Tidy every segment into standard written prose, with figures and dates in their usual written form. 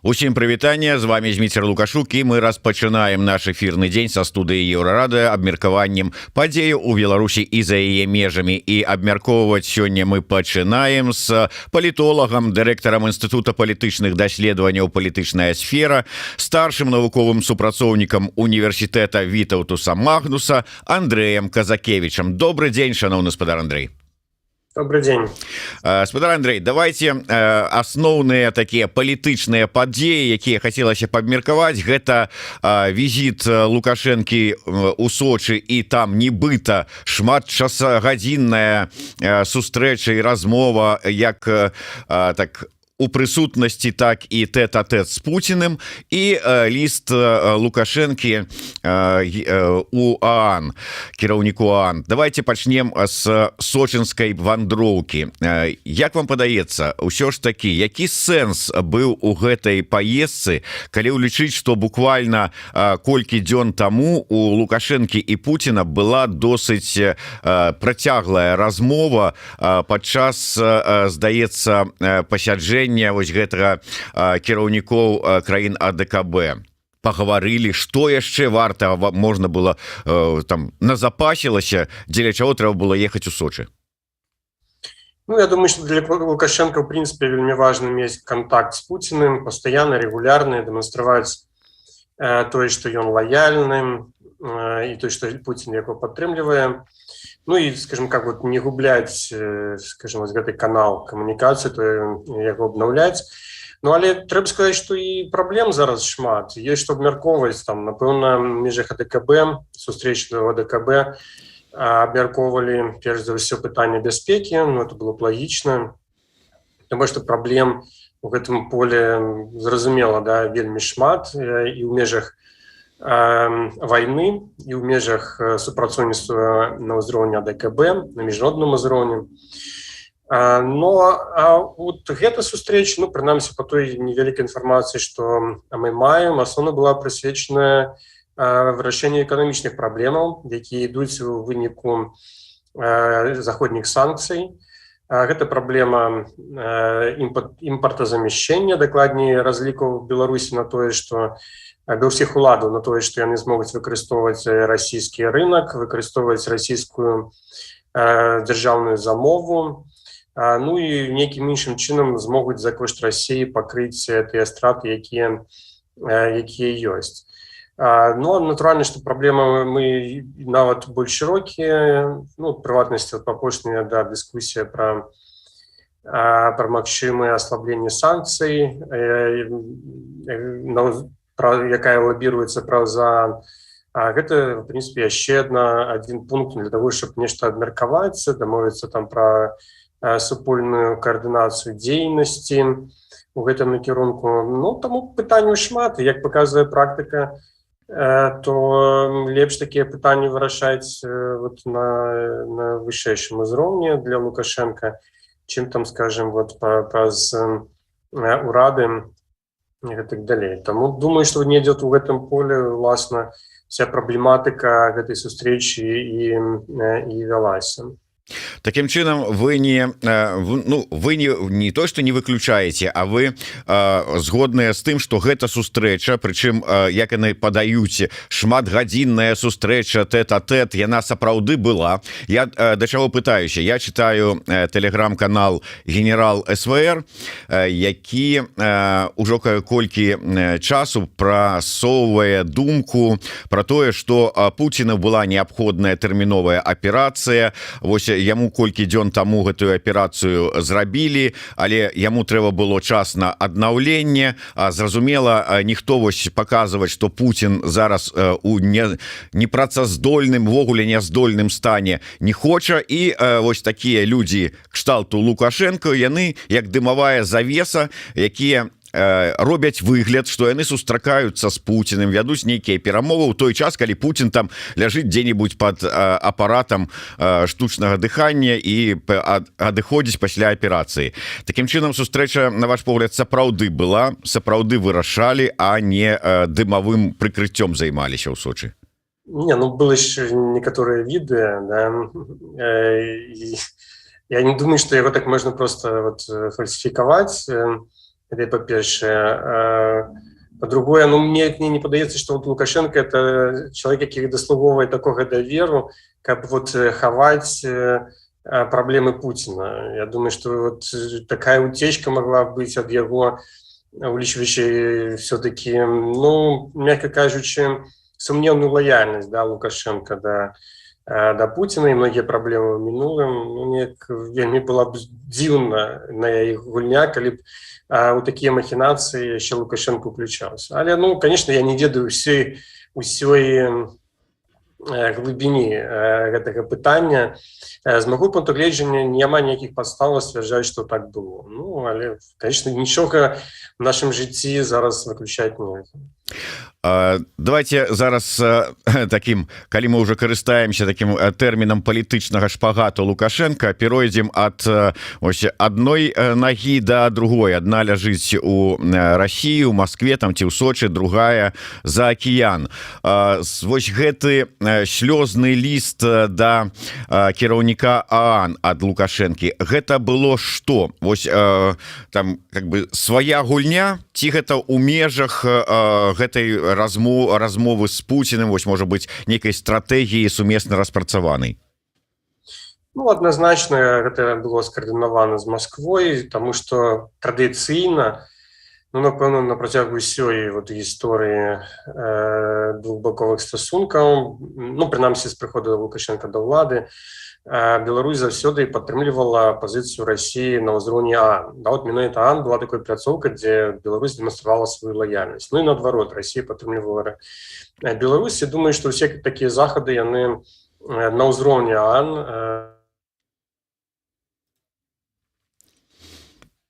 Усім прывітанне, з вами Зміцер Лукашук, і мы распачынаем наш эфірны дзень са студыі Еўрарада абмеркаваннем падзею ў Беларусі і за яе межамі. І абмяркоўваць сёння мы пачынаем з палітолагам, дырэктарам Інстытута палітычных даследаванняў «Палітычная сфера», старшым навуковым супрацоўнікам універсітэта Вітаўтуса Магнуса Андрэем Казакевічам. Добрый дзень, шановны спадар Андрэй. Добрый день. Спадар Андрэй, давайте асноўныя такія палітычныя падзеі, якія хацелася б абмеркаваць. Гэта візіт Лукашэнкі у Сочы, і там нібыта шматчасагадзінная сустрэча і размова як так у прысутнасці, так і тэт-а-тэт з Пуціным, і ліст Лукашэнкі у ААН, кіраўніку ААН. Давайте пачнем з сочынскай вандроўкі. Як вам падаецца, ўсё ж такі, які сэнс быў у гэтай паездцы, калі ўлічыць, што буквально колькі дзён таму у Лукашэнкі і Пуціна была досыць працяглая размова падчас, здаецца, пасяджэння вось гэтага кіраўнікоў краін АДКБ. Пагаварылі, што яшчэ варта можна было там назапасілася, дзеля чаго трэба было ехаць у Сочы? Ну, я думаю, что для Лукашенко, в принципе, вельмі важно иметь контакт с Путиным, постоянно, регулярно, демонстрировать то, что он лояльным, и то, что Путин его подтримливает. Ну и, скажем, как вот не гублять, скажем, вот этот канал коммуникации, то его обновлять. Ну, але треба сказать, что и проблем зараз шмат. Есть что обмярковывать, там, напевно, межах АДКБ, сустречного АДКБ, обмярковывали, прежде за все, питання безпеки, ну, это было б логично, потому что проблем в этом поле, зразумела, да, вельмі шмат, и в межах войны і ў межах супрацоўніцтва на ўзроўні АДКБ, на міжнародным узроўні. Но вот гэта сустрэча, ну, прынамсі, по той невялікай інфармацыі, што мы маем, асноўна была прысвечаная вырашэнню эканамічных праблемаў, якія ідуць у выніку заходніх санкцый. Гэта праблема імпартазамяшчэння, дакладней, разлікаў Беларусі на тое, што беларускіх уладаў на тое, што яны змогуць выкарыстоўваць расійскі рынок, выкарыстоўваць расійскую дзяржаўную замову, ну і нейкім іншым чынам змогуць за кошт Расіі пакрыць тыя страты, якія ёсць. Ну, натуральна, што праблема мы нават больш шырокія, ну, в прыватнасці, апошняя, да, дыскусія пра магчымае аслабленне санкцый, якая лабіруецца за гэта, в прынцыпе, яшчэ адзін пункт для того, чтобы нешта абмеркаваць, дамовіцца там пра супольную каардынацыю дзейнасці у гэтым накірунку. Ну, таму пытанняў шмат, і як паказвае практыка, то лепш такія пытанні вырашаць вот на вышэйшым узроўні для Лукашенка, чым там, скажем, вот праз урады и так далее. Тому думаю, что не идет в этом поле, власне, вся проблематика этой встречи и велась. Таким чынам, вы не то, что не выключаете, а вы згодныя з тым, што гэта сустрэча, прычым, як яны падаюць, шматгадзінная сустрэча тэт-а-тэт, яна сапраўды была. Я да чаго пытаюся? Я читаю телеграм-канал «Генерал СВР», які ўжо колькі часу прасоўвае думку пра тое, што Пуціна была неабходная тэрміновая аперацыя. Вось яму колькі дзён таму гэтую аперацыю зрабілі, але яму трэба было час на аднаўленне. Зразумела, ніхто вось паказваць, што Пуцін зараз у непрацаздольным, ввогуле няздольным стане не хоча, і вось такія людзі кшталту Лукашенко, яны як дымавая завеса, якія робяць выгляд, што яны сустракаюцца з Пуціным, вядуць нейкія перамовы ў той час, калі Пуцін там ляжыць дзе-небудзь пад апаратам штучнага дыхання і адыходзіць пасля аперацыі. Такім чынам, сустрэча, на ваш погляд, сапраўды была, сапраўды вырашалі, а не дымавым прыкрыццём займаліся ў Сочы? Не, ну, было еще некоторые виды, да. Я не думаю, что его так можно просто вот фальсификовать. Это по-першае. По-другое, ну, мне не падаецца, што вот Лукашенко это чалавек, які даслуговвае такога даверу, каб вот хаваць праблемы Путина. Я думаю, что вот такая утечка могла быть от яго, улічваючы все-таки, ну, мягко кажучи, сумневную лояльность, да, Лукашенко до Путина и многие проблемы в минулым. Ну, мне вельмі была б дзіўна на іх гульня, калі б у такія махінацыі яшчэ Лукашенко включаўся. Але, ну, конечно, я не ведаю ўсёй глыбіні гэтага пытання. З майго пункту гледжання няма ніякіх падстаў сцвярджаць, што так было. Ну, але, конечно, нічога в нашым жыцці зараз выключаць нельга. Давайте зараз таким, калі мы уже карыстаемся таким тэрмінам палітычнага шпагату Лукашенко, перайдзем ад адной нагі да другой. Адна ляжыць у России, у Москве, там ці ў Сочи, другая за акіян. Вось гэты слёзны ліст да кіраўніка ААН ад Лукашэнкі, гэта было што? Вось там как бы свая гульня, ці гэта ў межах гэтай размовы з Путиным, вось, можа быть, нейкай стратэгіі сумесна распрацаванай? Ну, адназначна гэта было скаардынавана з Москвой, таму што традыцыйна, ну, напэўна, на працягу ўсёй вот гісторыі двухбаковых стасункаў, ну, прынамсі з прыходу Лукашенка да ўлады, Беларусь заўсёды падтрымлівала пазіцыю России на ўзроўні ААН. Да, вот менавіта ААН была такой пляцоўкай, дзе Беларусь дэманстравала сваю лаяльнасць. Ну і наадварот, Россия падтрымлівала Беларусь. Я думаю, што ўсе такія захады, яны на ўзроўні ААН.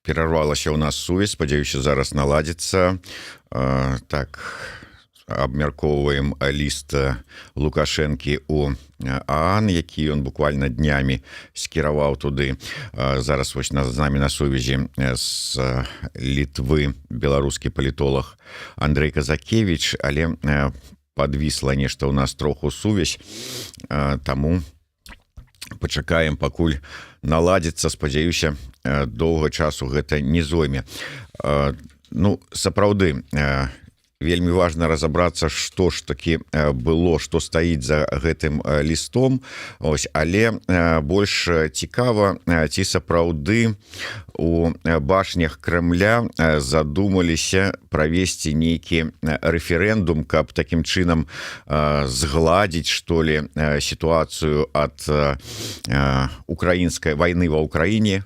Перарвалася ў нас сувязь, спадзяюся, зараз наладзіцца. Так, абмяркоўваем ліст Лукашэнкі у ААН, які ён буквально днямі скіраваў туды. Зараз вось з намі на сувязі з Літвы беларускі палітолог Андрэй Казакевіч, але падвісла нешта ў нас троху сувязь, таму пачакаем, пакуль наладзіцца. Спадзяюся, доўга часу гэта не зойме. Ну, сапраўды, вельмі важна разобрацца, што ж такі было, што стаіць за гэтым лістом. Ось, але больш цікава, ці сапраўды у башнях Кремля задумаліся правесці нейкі рэферэндум, каб такім чынам згладзіць, што ли, сітуацыю ад украінскай вайны ва Ўкраіне.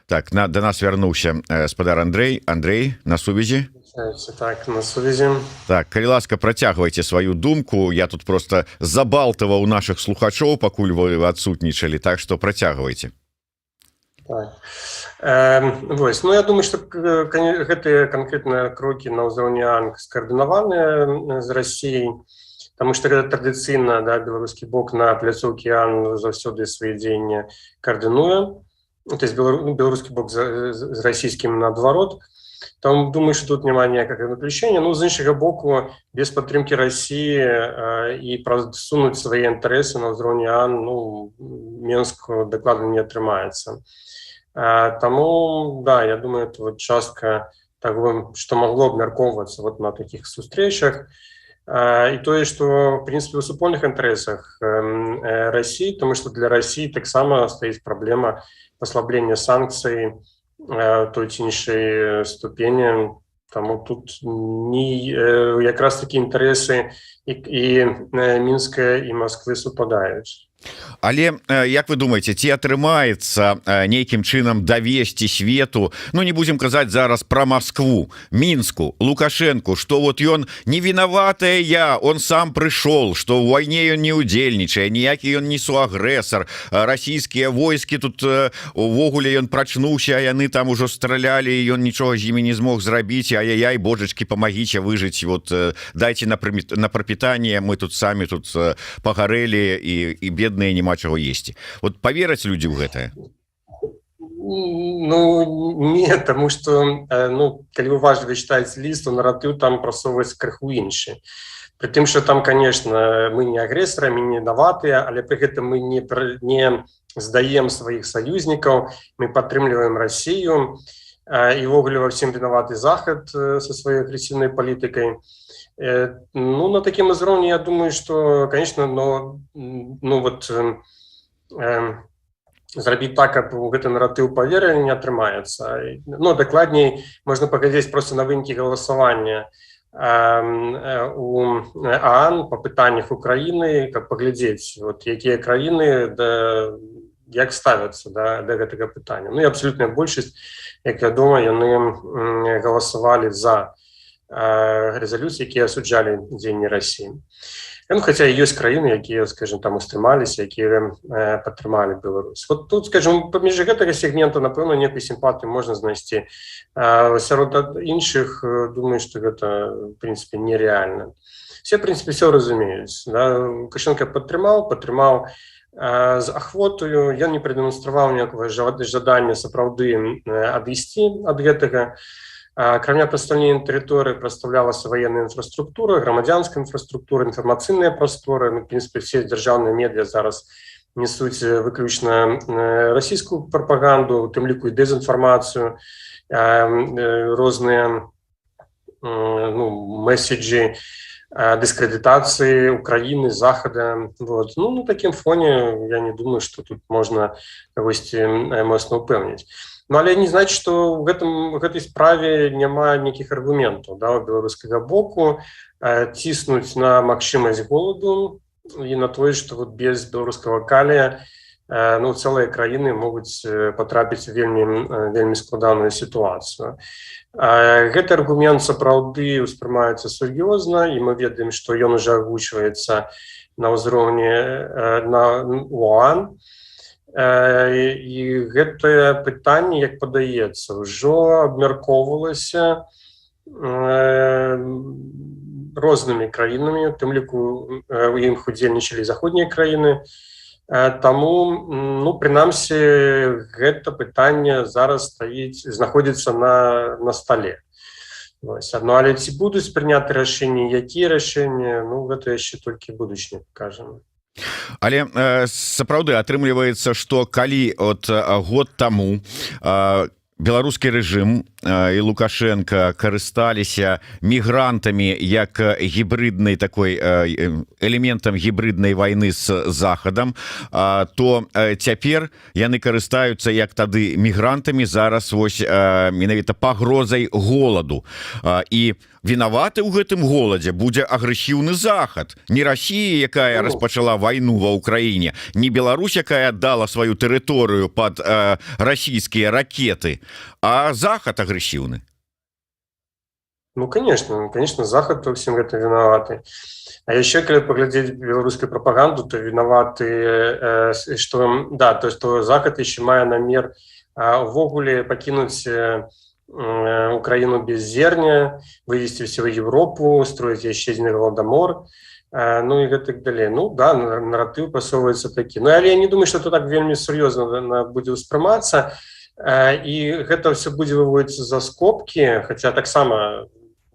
Так, до нас вярнуўся спадар Андрэй. Андрэй, на сувязі? Так, на сувязі. Так, калі ласка, працягвайце сваю думку. Я тут просто забалтаваў наших слухачоў, пакуль вы адсутнічалі, так што працягвайце. Так. Вось, ну, я думаю, што гэтыя канкрэтныя крокі на ўзроўні ААН скаардынаваныя з Расіяй, таму што гэта традыцыйна, да, беларускі бок на пляцоўкі ААН заўсёды свае дзеянні каардынуе. То есть беларускі бок з расійскім наадварот. Там думаю, что тут няма ніякага выключэння. Ну, з іншага боку, без падтрымкі России і прасунуць свае інтарэсы на ўзроўні ААН, ну, Менску дакладна не атрымаецца. Таму, да, я думаю, это вот частка того, что могло абмяркоўвацца вот на таких сустрэчах. І тое, што, в принципе, у супольных інтарэсах России, потому что для России таксама стаіць праблема паслаблення санкцый той ці іншай ступені. Таму тут якраз такі інтарэсы і Мінска, і Москвы супадаюць. Але як вы думаеце, ці атрымаецца нейкім чынам давесці свету, ну не будзем казаць зараз пра Москву, Мінску, Лукашенко, што вот ён не вінаватая он сам прыйшоў, што ў вайне ён не ўдзельнічае, ніякі ён не суагрэсар, расійскія войскі тут увогуле ён прачнуўся, а яны там ужо стралялі, і ён нічога з імі не змог зрабіць. Ай-яй, божачкі, памагіце выжыць, вот дайце на прапітанне, мы тут самі тут пагарэлі і бедныя няма чаго есці. Вот повераць людзі ў гэтае? Ну, не, таму што, ну, калі вы уважліва чытаеце ліст, то наратыў там прасоўваецца крыху іншы. Пры тым, што там, конечно, мы не агрэсары, мы не вінаватыя, але пры гэтым мы не здаем сваіх саюзнікаў, мы падтрымліваем Расію. и ввогуле во всем виноват и Захад со своей агрессивной политикой. Ну, на таким узроўні, я думаю, что, конечно, зрабіць так, каб у гэты наратыў паверылі, не атрымаецца. Ну, дакладней, можна паглядзець просто на вынікі галасавання у ААН па пытаннях Украіны, каб паглядзець, якія краіны як ставяцца да гэтага пытання. Ну і абсалютная большасць, як вядома, яны галасавалі за резолюцыі, якія асуджалі дзеянні Расіі. Ну, хотя ёсць краіны, якія, скажем, там устрымаліся, якія падтрымалі Беларусь. Вот тут, скажем, паміж гэтага сегмента, напэўна, некую сімпатыю можна знайсці. Сярод іншых, думаю, што гэта, в прынцыпе, нереальна. Все, в прынцыпе, все разумеюць. Да? Лукашенко падтрымаў з ахвотаю, ён не прадэманстраваў ніякага жадання сапраўды адысці ад гэтага. Акрамя прадстаўлення тэрыторыі прадстаўлялася ваенная інфраструктура, грамадзянская інфраструктура, інфармацыйныя прасторы. Ну, в прынцыпе, все дзяржаўныя медыа зараз несуць выключна расійскую прапаганду, у тым ліку і дэзінфармацыю, розныя месседжы дыскрэдытацыі Украіны, Захада. Вот. Ну, на такім фоне я не думаю, што тут можна кагосьці моцна ўпэўніць. Ну, але не значит, што в гэтай справе няма нейкіх аргументаў, да, у беларускага боку, ціснуць на магчымасць голаду і на тое, што вот без беларускага калія цэлыя краіны могуць патрапіць у вельмі складаную сітуацыю. Гэты аргумент сапраўды ўспрымаецца сур'ёзна, і мы ведаем, што ён ужо агучваецца на ўзроўні ОАН. І гэтае пытанне, як падаецца, ўжо абмяркоўвалася рознымі краінамі, у тым ліку у ім удзельнічалі заходнія краіны. Таму, прынамсі, гэта пытанне зараз знаходзіцца на стале. Але ці будуць прыняты рашэнні, якія рашэнні, гэта яшчэ толькі будучыня пакажа. Але сапраўды атрымліваецца, што калі год таму беларускі рэжым і Лукашенко карысталіся мігрантамі як гібриднай такой элементам гібриднай вайны з Захадам, то цяпер яны карыстаюцца як тады мігрантамі, зараз вось менавіта пагрозай голаду. І вінаваты ў гэтым голадзе будзе агрэсіўны Захад, не Расія, якая распачала вайну ва Ўкраіне, не Беларусь, якая аддала сваю тэрыторыю пад расійскія ракеты, а Захад агрэсіўны. Ну, конечно, Захад во всем это виноваты. А еще, когда поглядеть белорусскую пропаганду, то виноваты, что Захад еще мае намер ввогуле покинуть Украину без зерня, вывести всю Европу, строить еще один голодомор, ну и так далее. Ну да, наратыў пасоўваецца такі. Ну, але я не думаю, что это так вельмі сур'ёзна будзе ўспрымацца, і гэта все будзе выводіцца за скобкі, хотя таксама,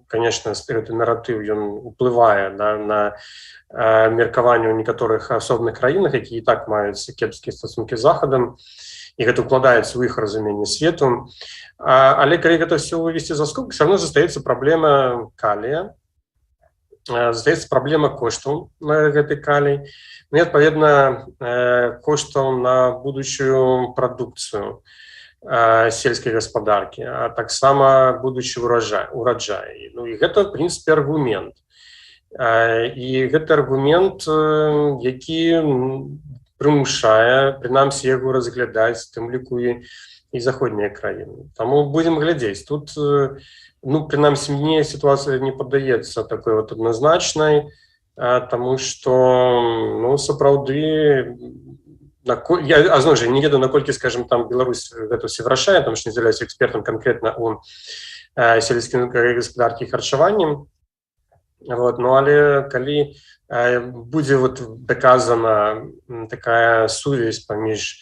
конечно, гэты наратыў ён уплывае на меркаванне ў некаторых асобных краінах, якія і так маюць кепскія стасункі з Захадам, і гэта укладаецца ў іх разуменне свету. Але калі гэта все вывесці за скобкі, все равно застаецца праблема калія, застаецца праблема коштаў на гэты калій, ну і адпаведна коштаў на будучую прадукцыю сельскай гаспадаркі, а таксама будучы ураджай. Ну і гэта, в прынцыпе, аргумент. І гэты аргумент, які прымушае, прынамсі, яго разглядаць, тым ліку і заходнія краіны. Таму будзем глядзець. Тут, ну, прынамсі, мне сітуацыя не падаецца такой вот адназначнай, таму што, ну, сапраўды, я, зноў жа, не ведаю, наколькі, скажем, там Беларусь гэта ўсё вырашае, таму што не з'яўляюся экспертам канкрэтна ў сельскай гаспадаркі і харчаванні. Вот, ну, але калі будзе вот даказана такая сувязь паміж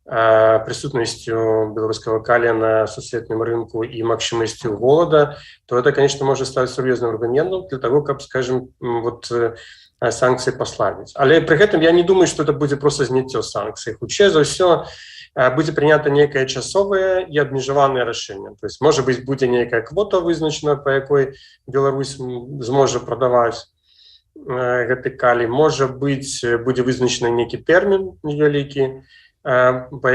присутнасцю беларускага калія на сусветным рынку і магчымасцю голода, то это, конечно, можа стаць сур'ёзным аргументам для того, каб, скажем, вот санкцыі паслабіць. Але пры гэтым я не думаю, што это будзе проста зняццё санкцый. Хутчэй за ўсё, будзе прынята нейкае часовае і абмежаванае рашэнне. То есть, можа быць, будзе нейкая квота вызначана, па якой Беларусь зможа прадаваць гэты калій. Можа быць, будзе вызначаны нейкі тэрмін невялікі, па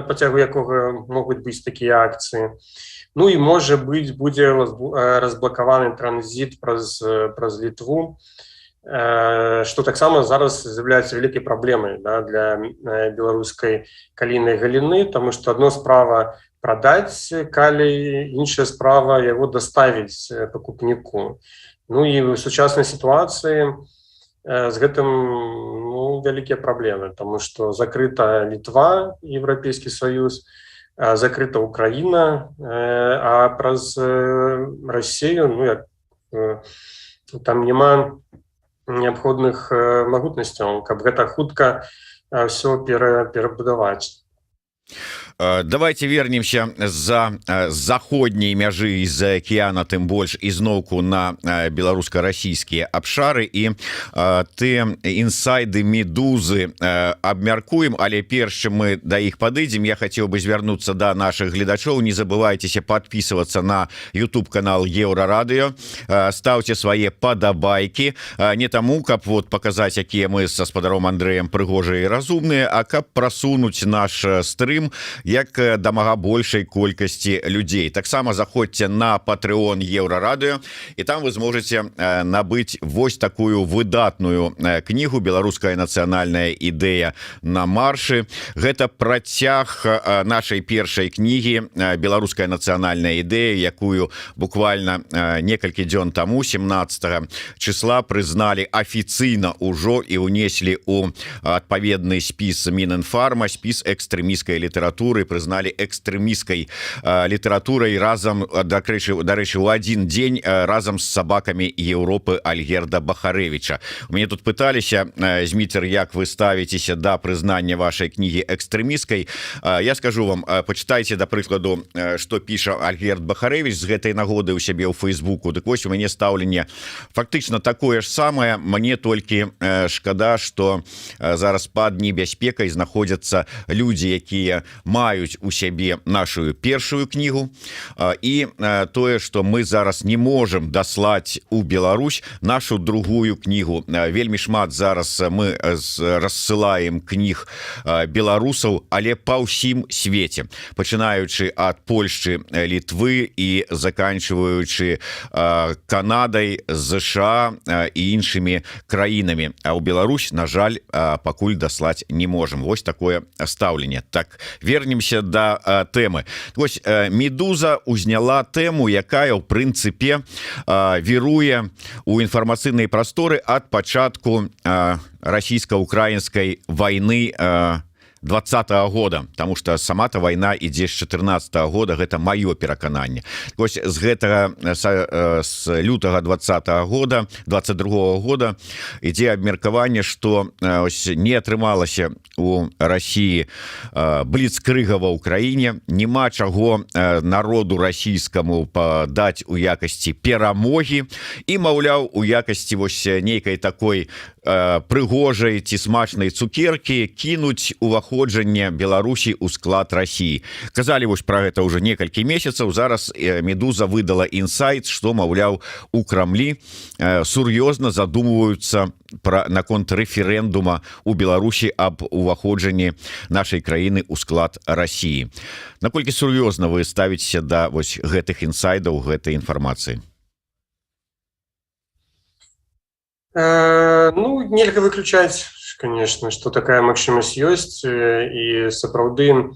працягу якога могуць быць такія акцыі. Ну і можа быць, будзе разблакаваны транзіт праз Літву, што таксама зараз з'яўляецца вялікай праблемай, да, для беларускай калійнай галіны, таму што адно справа прадаць калій, іншая справа яго даставіць пакупніку. Ну і ў сучаснай сітуацыі з гэтым вялікія праблемы, таму што закрыта Літва, Еўрапейскі Саюз, закрыта Украіна, а праз Расію, там няма неабходных магутнасцяў, каб гэта хутка все перабудаваць. Давайте вернемся за заходняй мяжы з-за акіяна, тым больш ізноўку на беларуска-расійскія абшары і ты інсайды медузы абмяркуем, але перш чым мы да іх падыдзем, я хацеў бы звярнуцца да наших гледачоў. Не забывайтеся подписываться на YouTube канал Еўрарадыё, ставьте свае падабайкі, не таму каб вот показаць, якія мы са спадаром Андрэем прыгожыя і разумныя, а каб прасунуць наш стрым як дамага большай колькасці людзей. Таксама заходзьце на Patreon Еўрарадыё, і там вы зможаце набыць вось такую выдатную кнігу «Беларуская нацыянальная ідэя на маршы». Гэта працяг нашай першай кнігі «Беларуская нацыянальная ідэя», якую буквально некалькі дзён таму, 17 числа, прызналі афіцыйна ўжо і ўнеслі ў адпаведны спіс Мінінфарма, спіс экстрэміскай літаратуры, прызналі экстрэміскай літаратурай разам, дарэчы, у адзін дзень разам з сабакамі Еўропы Альгерда Бахарэвіча. У мяне тут пыталіся: Зміцер, як вы ставіцеся да прызнання вашай кнігі экстрэміскай? Я скажу вам, пачытайце, да прыкладу, што піша Альгерд Бахарэвіч з гэтай нагоды ў сябе ў Фейсбуку. Дык вось у мяне стаўленне фактычна такое ж самае. Мне толькі шкада, што зараз пад небяспекай знаходзяцца людзі, якія маюць у сябе нашу першую кнігу, і тое, што мы зараз не можем даслаць у Беларусь нашу другую кнігу. Вельмі шмат зараз мы рассылаем кніг беларусаў, але па ўсім свеце, пачынаючы ад Польшчы, Літвы і заканчваючы Канадай, США і іншымі краінамі. А ў Беларусь, на жаль, пакуль даслаць не можем. Вось такое стаўленне. Так, вернемся да тэмы. Вось Медуза узняла тэму, якая ў прынцыпе віруе у інфармацыйнай прасторы ад пачатку расійска-украінскай вайны 20-го года, потому что сама-то война ідзе з 14-го года, гэта маё перакананне. Вось з гэтага, з лютага 20-го года, 22-го года ідзе абмеркаванне, што не атрымалася у Расіі бліцкрыга ва ўкраіне, няма чаго народу расійскаму падаць у якасці перамогі і, маўляў, у якасці вось нейкай такой прыгожай ці смачнай цукеркі кінуць уваходжанне Беларусі ў склад Расіі. Казалі вось пра гэта ўжо некалькі месяцаў. Зараз Медуза выдала інсайт, што, маўляў, у Крамлі сур'ёзна задумваюцца наконт рэферэндума у Беларусі аб уваходжанні нашай краіны ў склад Расіі. Наколькі сур'ёзна вы ставіцеся да вось гэтых інсайдаў, гэтай інфармацыі? Ну, нельга выключаць, конечно, што такая магчымасць ёсць, і сапраўды,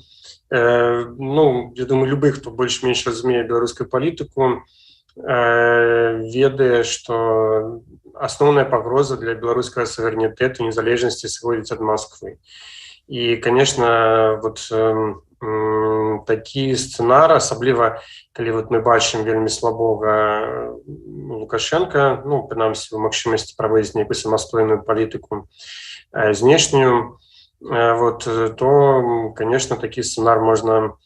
ну, я думаю, любы, хто больш-менш разумее беларускую палітыку, ведае, што асноўная пагроза для беларускага суверэнітэту, незалежнасці сыходзіць ад Масквы. І, конечно, вот такі сцэнар, асабліва калі вот мы бачым вельмі слабога Лукашенка, ну, прынамсі, у магчымасці праводзіць нейкую самастойную палітыку знешнюю, вот, то, конечно, такі сцэнар можна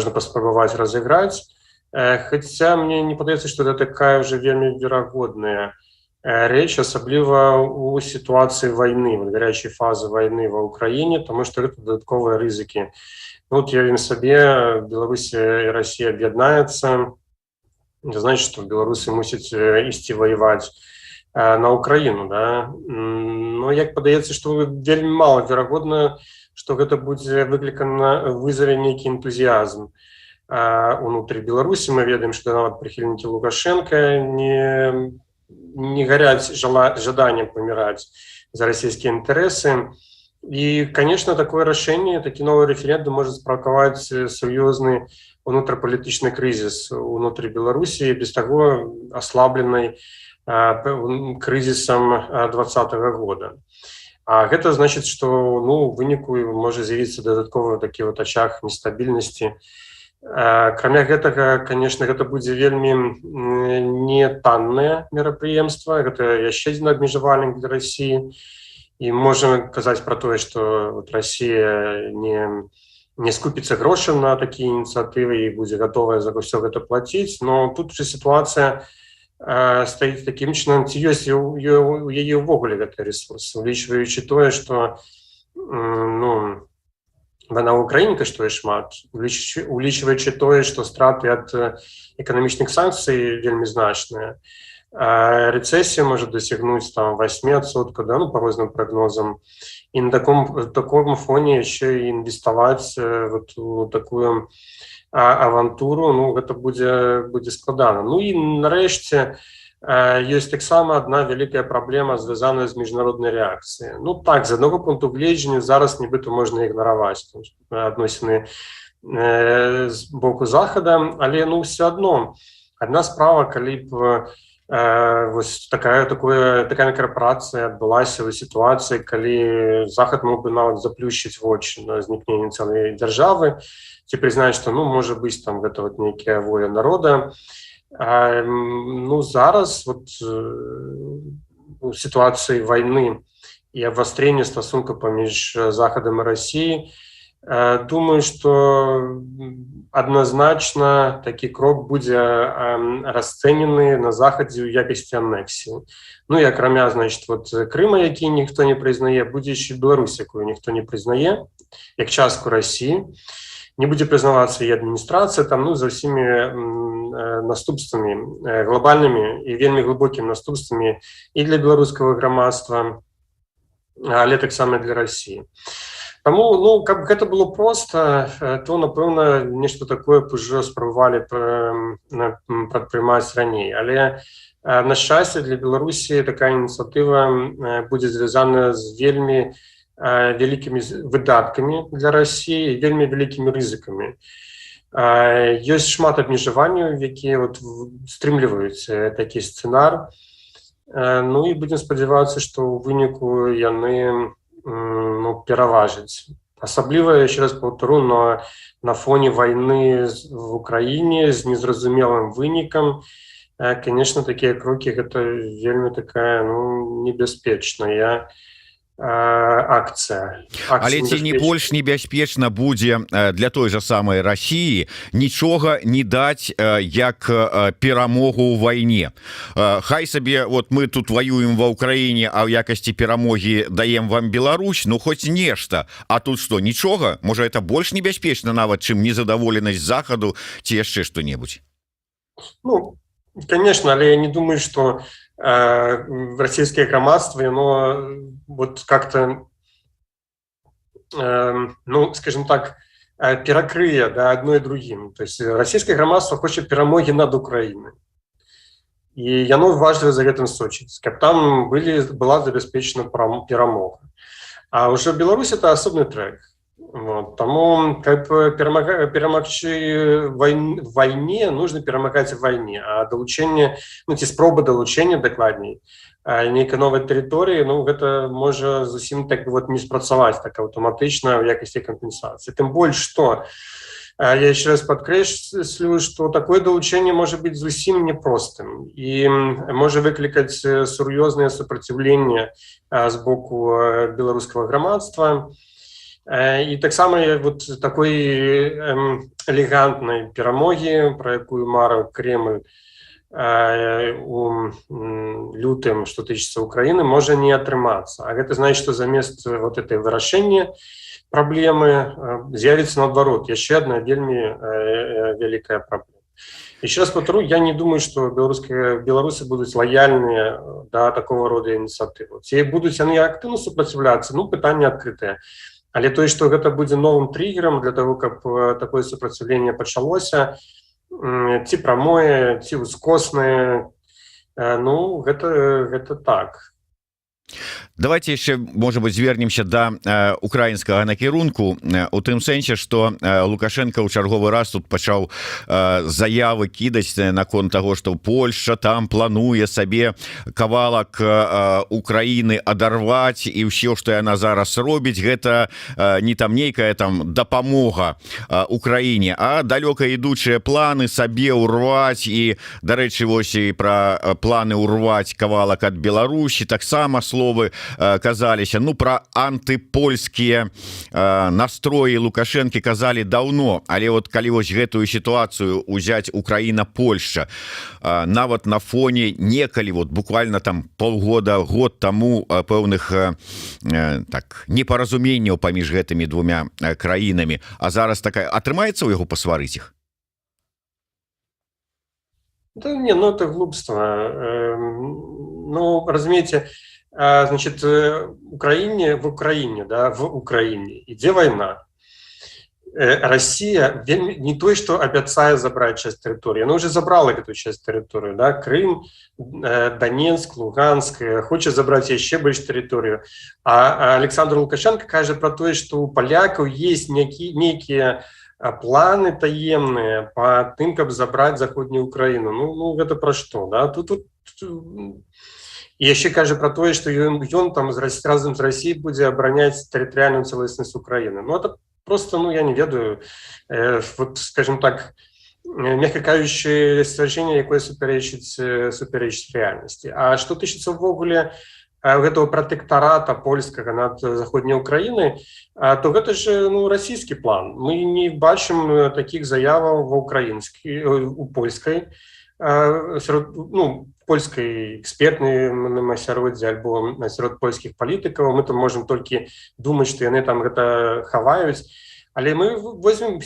паспрабаваць разыграць. Хаця мне не падаецца, што это такая ўжо вельмі верагодная рэч, асабліва ў сітуацыі вайны, гарячай фазы вайны ва ўкраіне, таму што гэта дадатковыя рызыкі. Вот уявім сабе, Беларусь і Расія аб'яднаюцца, значит, што беларусы мусяць ісці ваяваць на Украіну, да? Но як падаецца, што вельмі мала верагодна, што гэта будзе выклікана вызаве нейкі энтузіязм унутры Беларусі. Мы ведаем, што нават прыхільнікі Лукашенко не гаряць жаданнем паміраць за расійскія інтарэсы. І, конечно, такое рашэнне, такі новы рэферэндум можа справакаваць сур'ёзны унутрапалітычны крызіс унутры Беларусі, без таго аслабленай крызісам 2020 года. А гэта значыць, што у выніку можа з'явіцца дадатковы такі вот ачаг нестабільнасці. Акрамя гэтага, конечно, гэта будзе вельмі не таннае мерапрыемства, гэта яшчэ адзін абмежавальнік для Расіі. І можам казаць пра тое, што вот Расія не скупіцца грошай на такія ініцыятывы і будзе гатовая за ўсё гэта плаціць, но тут же сітуацыя стаіць такім чынам, ці ёсць у яе ўвогуле гэты рэсурс, улічваючы тое, што вайна ў Украіне каштуе шмат, улічваючы тое, што страты ад эканамічных санкцый вельмі значныя. Рэцэсія можа дасягнуць 8%, да, по розным прагнозам. І на такому фоне яшчэ інвеставаць вот у такую авантуру, гэта будзе складана. І нарэшце ёсць таксама адна вялікая праблема, звязаная з міжнароднай рэакцыяй. Так, з аднаго пункту гледжання зараз нібыта можна ігнараваць адносіны з боку Захада, але ўсё адно адна справа, калі б такая корпорацыя адбылася ў сітуацыі, калі Захад мог бы нават заплюшчыць вочы на знікненне цэлай дзяржавы, ці прызнаць, што можа быць там гэта вот нейкая воля народа. Зараз вот у сітуацыі вайны і абвастрэння стасункаў паміж Захадам і Расіяй, думаю, што адназначна такі крок будзе расцэнены на Захадзе ў якасці анексіі. І акрамя, значит, вот Крыма, які ніхто не прызнае, будзе яшчэ Беларусь, якую ніхто не прызнае, як частку Расіі. Не будзе прызнавацца і адміністрацыя там, за ўсімі наступствамі глобальнымі і вельмі глыбокімі наступствамі і для беларускага грамадства, але таксама для Расіі. Таму, каб гэта было проста, то, напэўна, нешта такое б ужо спрабавалі прадпрымаць раней. Але, на шчасце, для Беларусі такая ініцыятыва будзе звязана з вельмі вялікімі выдаткамі для Расіі, вельмі вялікімі рызыкамі. Ёсць шмат абмежаванняў, якія стрымліваюць такі сцэнар. І будзем спадзявацца, што ў выніку яны пераважыць. Асабліва, яшчэ раз паўтару, на фоне вайны в Украіне з незразумелым вынікам, конечно, такія крокі гэта вельмі такая небяспечная акцыя. Але ці не больш небяспечна будзе для той жа самай Расіі нічога не даць як перамогу ў вайне. Хай сабе мы тут ваюем ва ўкраіне, а ў якасці перамогі даем вам Беларусь, хоць нешта. А тут што, нічога? Можа, это больш небяспечна нават, чым незадаволенасць Захаду ці яшчэ што-небудзь? Конечно, але я не думаю, што расійскае грамадства, как-то, скажем так, перакрые одно и другим. То есть расійскае грамадства хоча перамогі над Украінай. І яно важліва за гэтым сочыць, каб там была забяспечена перамога. А ўжо Беларусь это асобны трек. Таму, каб перамагчы в вайне, нужно перамагаць в вайне, а далучэнне, ці спроба далучэння, дакладней, нейкай новай тэрыторыі, гэта можа зусім так не спрацаваць так аўтаматычна ў якасці кампенсацыі. Тым больш, што я яшчэ раз падкрэслю, што такое далучэнне можа быць зусім непростым і можа выклікаць сур'ёзнае супраціўленне з боку беларускага грамадства. І таксама такой элегантнай перамогі, пра якую марыў Кремль, у лютым, што тычыцца Украіны, можа не атрымацца. А гэта значыць, што замест вот этой вырашэння праблемы з'явіцца наадварот яшчэ одна вельмі вялікая праблема. Еще раз повторю, я не думаю, что белорусы будут лояльны до такого рода инициативы. Ці будуць яны актыўна супраціўляцца, ну, пытанне адкрытае. Але тое, што гэта будзе новым триггером для того, каб такое супраціўленне пачалося, ці прамое, ці ускоснае, ну, гэта так. Давайте яшчэ, можа быть, звернемся да украінскага накірунку у тым сэнсе, што Лукашенко ў чарговы раз тут пачаў заявы кідаць наконт таго, што Польшча там плануе сабе кавалак Украіны адарваць, і ўсё, што яна зараз робіць, гэта не там нейкая там дапамога Украіне, а далёка ідучыя планы сабе ўрваць. І, дарэчы, вось і пра планы ўрваць кавалак ад Беларусі таксама словы казаліся. Ну, пра антыпольскія настроі Лукашэнкі казалі даўно, але вот калі вось гэтую сітуацыю узяць Украіна-Польшча, нават на фоне некалі вот буквально там полгода, год таму пэўных так непаразуменняў паміж гэтымі двумя краінамі, а зараз такая атрымаецца ў яго пасварыць іх? Да не, ну это глупство. Ну, разумеете, значит, в Украине, да, в Украине ідзе война. Россия не то, что обещает забрать часть территории, она уже забрала эту часть территории, да, Крым, Донецк, Луганск, хочет забрать еще больше территорию. А Александр Лукашенко кажет про то, что у поляков есть некие планы таемные по тым, каб забрать Заходнюю Украину. Ну это про что, да? Тут і яшчэ кажа про тое, што ён там разам з Россией будзе абараняць тэрытарыяльную цэласнасць Украины. Ну это просто, ну я не ведаю, вот, скажем так, мягко кажучи, сцвярджэнне, якое супярэчыць рэальнасці. А што тычыцца ўвогуле гэтага пратэктарата польскага над Заходняй Украінай, то гэта ж, ну, расійскі план. Мы не бачым такіх заяваў у польскай, ну, польскай экспертным асяроддзі альбо сярод польскіх палітыкаў. Мы там можам толькі думаць, што яны там гэта хаваюць. Але мы возьмем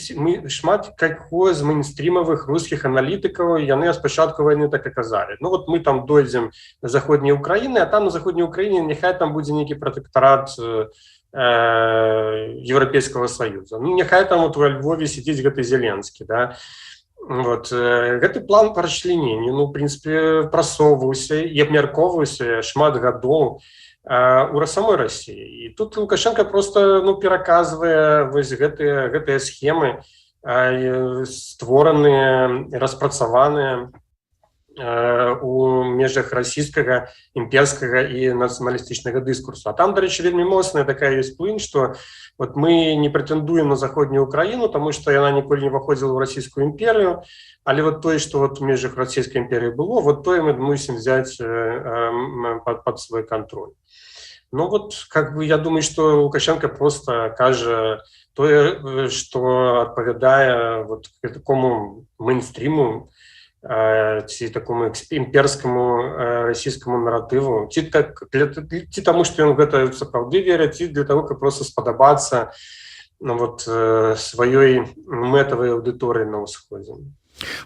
шмат каго з мейнстрімавых рускіх аналітыкаў, яны спачатку вайны так і казалі. Ну вот мы там дойдзем на Заходняй Украіны, а там на Заходняй Украіне няхай там будзе нейкі пратэктарат Еўрапейскага Саюза. Ну няхай там вот во Львове сядзіць гэты Зеленскі, да. Вот. Гэты план па расчляненню, ну, в прынцыпе, прасоўваўся і абмяркоўваўся шмат гадоў у самой России. І тут Лукашенко просто, ну, пераказвае вось гэтыя схемы, створаныя, распрацаваныя у межах расійскага імперскага і нацыяналістычнага дыскурсу. А там, дарэчы, вельмі моцная такая ёсць плынь, што вот мы не претендуем на Заходнюю Украину, потому что она николі не выходила в Российскую империю, але вот то, что вот в межах Российской империи было, вот то мы мусим взять под свой контроль. Ну вот, как бы, я думаю, что Лукашенко просто кажа то, что отповедая вот такому мейнстриму, ці такому імперскому расійскому наратыву, ці таму, што ён гэта сапраўды верыць, ці для того, каб просто спадабацца, ну, вот, сваёй мэтавай аўдыторыі на ўсходзе.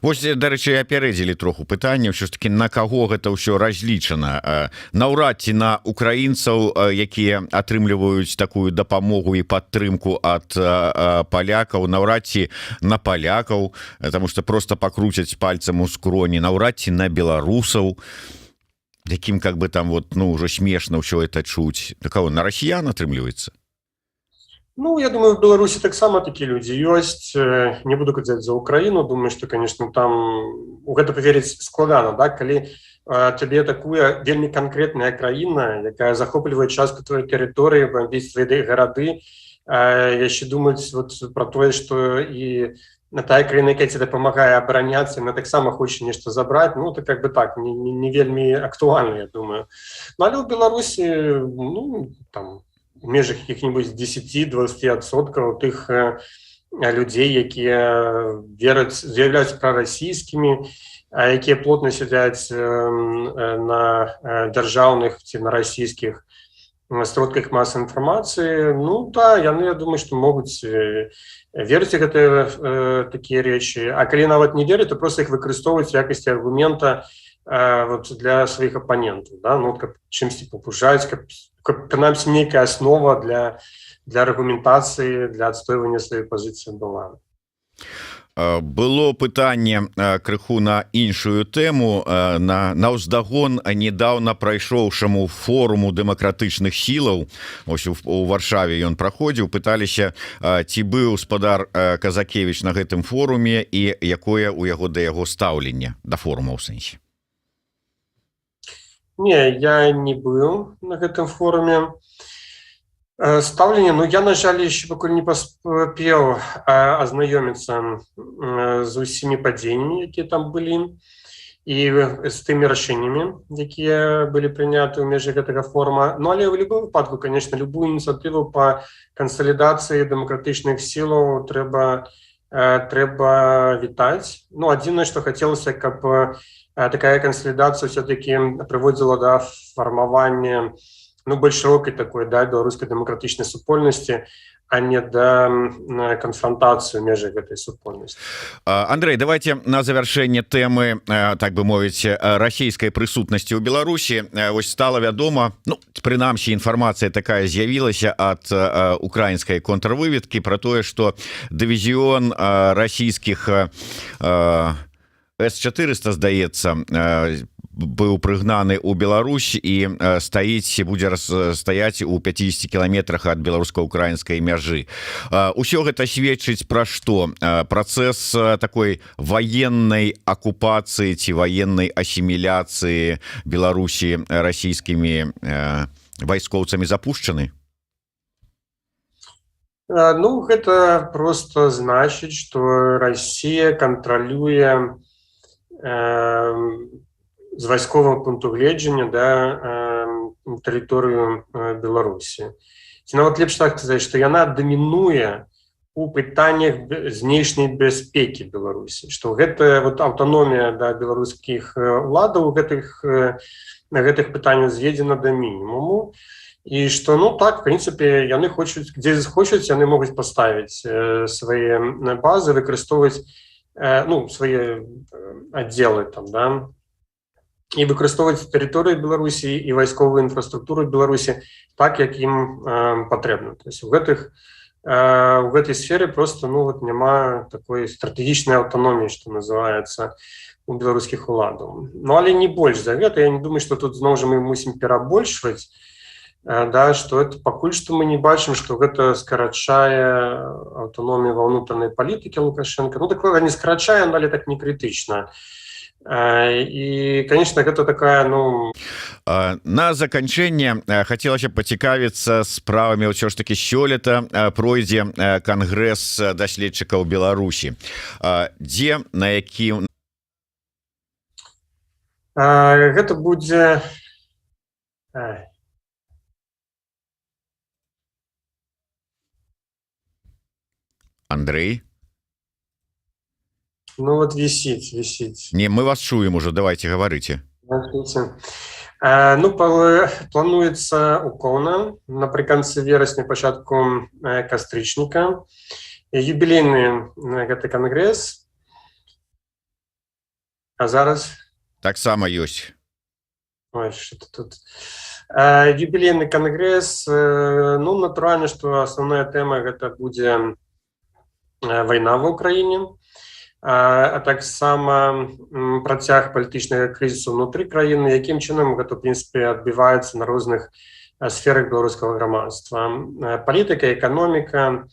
Вось, дарэчы, апярэдзілі троху пытанне, ўсё ж таки, на каго гэта ўсё разлічана? Наўрад ці на украінцаў, якія атрымліваюць такую дапамогу і падтрымку ад палякаў, наўрад ці на палякаў, таму што просто пакруцяць пальцам у скроні, наўрад ці на беларусаў, якім как бы там вот, ну, ўжо смешна ўсё это чуць. На каго? На расіян атрымліваецца? Ну, я думаю, в Беларуси таксама такие люди есть. Не буду казаць за Украину. Думаю, что, конечно, там у гэта поверить складана, да, калі тебе такая вельмі конкретная краіна, якая захоплівае частку твоей территории, бомбіць твои гарады, яшчэ думаць вот про тое, что и тая краіна, якая тебе дапамагае абараняцца, она таксама хоча нешта забраць, ну, это как бы так, не вельмі актуальна, я думаю. Ну, але в Беларуси, ну, там, в межах каких-нибудь 10-20% тых людзей, якія з'яўляюцца прарасійскімі якія плотна сядзяць на дзяржаўных ці на расійскіх сродках масавай інфармацыі. Ну да, яны, я думаю, што могуць верыць у гэтыя такія рэчы, а калі нават не верыць, то проста іх выкарыстоўваюць у якасці аргумента вот для сваіх апанентаў, да? Ну, каб чымсьці папужаць, каб прынамсі нейкая аснова для аргументацыі, для адстойвання сваёй пазіцыі была. Было пытанне крыху на іншую тэму. На ўздагон недаўна прайшоўшаму форуму дэмакратычных сілаў, ось у Варшаве ён праходзіў, пыталіся, ці быў спадар Казакевіч на гэтым форуме і якое у яго да яго стаўленне, да форума ў сэнсе. Не, я не быў на гэтым форуме. Стаўленне, ну я, на жаль, яшчэ пакуль не паспеў азнаёміцца з усімі падзеннямі, якія там былі, і з тымі рашэннямі, якія былі прыняты ў межах гэтага форума. Ну, але ў любым выпадку, конечно, любую ініцыятыву па кансалідацыі дэмакратычных сілаў трэба вітаць. Ну, адзінае, што хацелася, каб такая кансалідацыя ўсё-такі прыводзіла да фармавання больш шырокай такой, да, беларускай дэмакратычнай супольнасці, а не да канфронтацыі межы гэтай супольнасці. Андрей, давайте на завяршэнне тэмы, так бы мовіць, расійскай прысутнасці ў Беларусі. Вось стала вядома, ну, прынамсі, інфармацыя такая з'явілася ад украінскай контрвыведкі пра тое, што дывізіён расійскіх С-400, здаецца, быў прыгнаны ў Беларусь і будзе стаяць у 50 кіламетрах ад беларуска-украінскай мяжы. Усё гэта сведчыць пра што? Працэс такой ваеннай акупацыі ці ваеннай асіміляцыі Беларусі расійскімі вайскоўцамі запушчаны? Ну, гэта просто значыць, што Расія кантралюе з вайсковага пункту гледжання, да, тэрыторыю Беларусі. Ці нават лепш так сказаць, што яна дамінуе у пытаннях знешняй бяспекі Беларусі, што гэта вот аўтаномія, да, беларускіх уладаў на гэтых пытаннях зведзена да мінімуму, і што, ну так, в прынцыпе, яны хочуць, дзе захочуць, яны могуць паставіць свае базы, выкарыстоўваць, ну, свае аддзелы там, да, і выкарыстоўваць тэрыторыю Беларусі і вайсковую інфраструктуру Беларусі так, як ім патрэбна. То есть у гэтай сферы просто, ну, вот няма такой стратэгічнай аўтаноміі, што называецца, у беларускіх уладаў. Ну, але не больш за гэта. Я не думаю, што тут зноў жа мы мусім перабольшваць, да, што это пакуль што мы не бачым, што гэта скарачае аўтаномію ва ўнутранай палітыкі Лукашенка. Ну, такое не скарачае, але так не крытычна. І, конечно, гэта такая, ну... На заканчэнне хацелася пацікавіцца справамі ўсё ж такі сёлета пройдзе кангрэс даследчыкаў Беларусі. Дзе, на якім... Гэта будзе... Андрей? Ну вот висит. Не, мы вас чуем уже, давайте говорите. Ну, плануецца у Коўна напрыканцы верасня, пачатку кастрычніка. Юбілейны гэты кангрэс. А зараз? Таксама ёсць. Ой, что-то тут. Юбілейны кангрэс. Ну, натуральна, што асноўная тэма гэта будзе вайна ва ўкраіне. А таксама працяг палітычнага крызісу ўнутры краіны, якім чынам гэта, в прынцыпе, адбіваецца на розных сферах беларускага грамадства. Палітыка, эканоміка,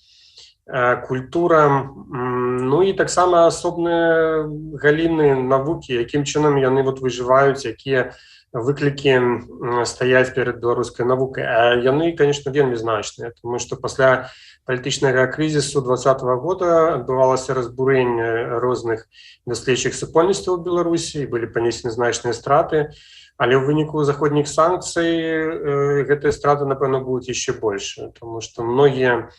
культура, ну і таксама асобныя галіны навукі, якім чынам яны выжываюць, якія выклікі стаяць перад беларускай навукай. А яны, конечно, вельмі значныя, тому што пасля палітычнага крызісу 2020 года адбывалася разбурэнне розных даследчых супольнасцяў у Беларусі, былі панесены значныя страты. Але ў выніку заходніх санкцый гэтыя страты, напэўна, будуць яшчэ больш, тому што многія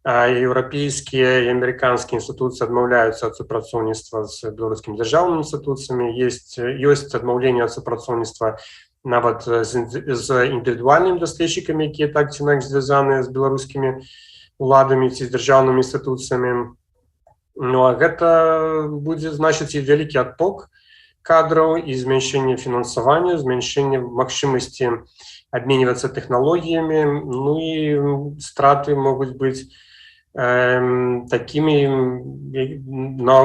еўрапейскія і амерыканскія інстытуцыі адмаўляюцца ад супрацоўніцтва з беларускімі дзяржаўнымі інстытуцыямі. Ёсць адмаўленне ад супрацоўніцтва нават з індывідуальнымі даследчыкамі, якія так ці інакш звязаныя з беларускімі уладамі ці з дзяржаўнымі інстытуцыямі. Ну а гэта будзе значыць і вялікі адток кадраў і змяншэнне фінансавання, змяншэнне магчымасці абменьвацца тэхналогіямі. Ну і страты могуць быць такімі, на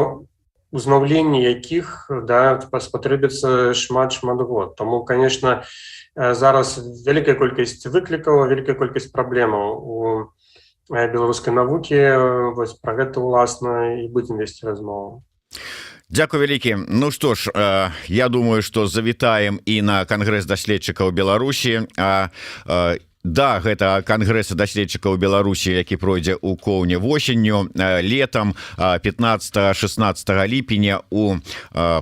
узнаўленне якіх спатрэбіцца шмат год. Таму, конечно, зараз вялікая колькасць выклікаў, вялікая колькасць праблемаў у беларускай навукі. Вось пра гэта уласна і будзем весці размову. Дзякуй вялікі. Ну што ж, я думаю, што завітаем і на кангрэс даследчыкаў Беларусі. Да, гэта кангрэс даследчыкаў Беларусі, які пройдзе ў Коўне восенню, летам 15-16 ліпеня у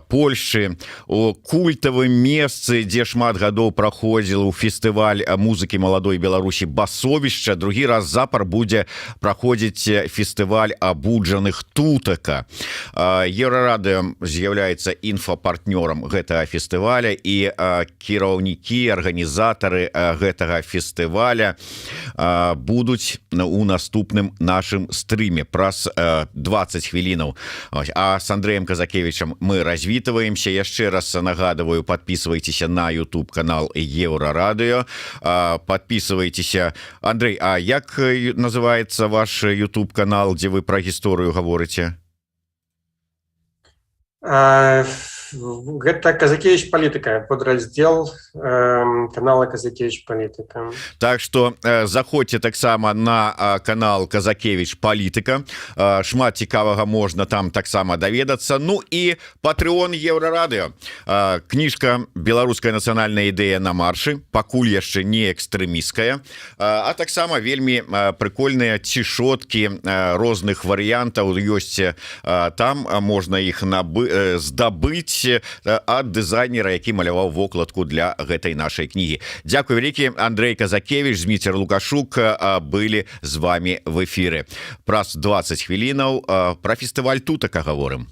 Польшчы, у культавым месцы, дзе шмат гадоў праходзіў фестываль музыкі маладой Беларусі Басовішча. Другі раз запар будзе праходзіць фестываль абуджаных тутака. Еўрарадыё з'яўляецца інфапартнёрам гэтага фестываля, і кіраўнікі, арганізатары гэтага фестываля будуць у наступным нашым стрыме праз 20 хвілінаў. А с Андреем Казакевичем мы развітваемся. Яшчэ раз нагадываю, подписывайтеся на YouTube канал Еўрарадыё, подписывайтеся. Андрей, а як называется ваш YouTube канал, дзе вы про гісторыю гаворыце? Гэта Казакевич Палітыка, подраздзел канала Казакевич Палітыка. Так што заходзьце таксама на канал Казакевич Палітыка. Шмат цікавага можна там таксама даведацца. Ну і Патрэон Еўрарадыё. Кніжка «Беларуская нацыянальная ідэя на маршы», пакуль яшчэ не экстрэмісцкая, а таксама вельмі прыкольныя цішоткі розных варыянтаў ёсць там, можна іх здабыць ад дызайнера, які маляваў вокладку для гэтай нашай кнігі. Дзякуй вялікі. Андрей Казакевич, Зміцер Лукашук былі з вами в эфіры. Праз 20 хвілінаў пра фестываль тутака гаворым.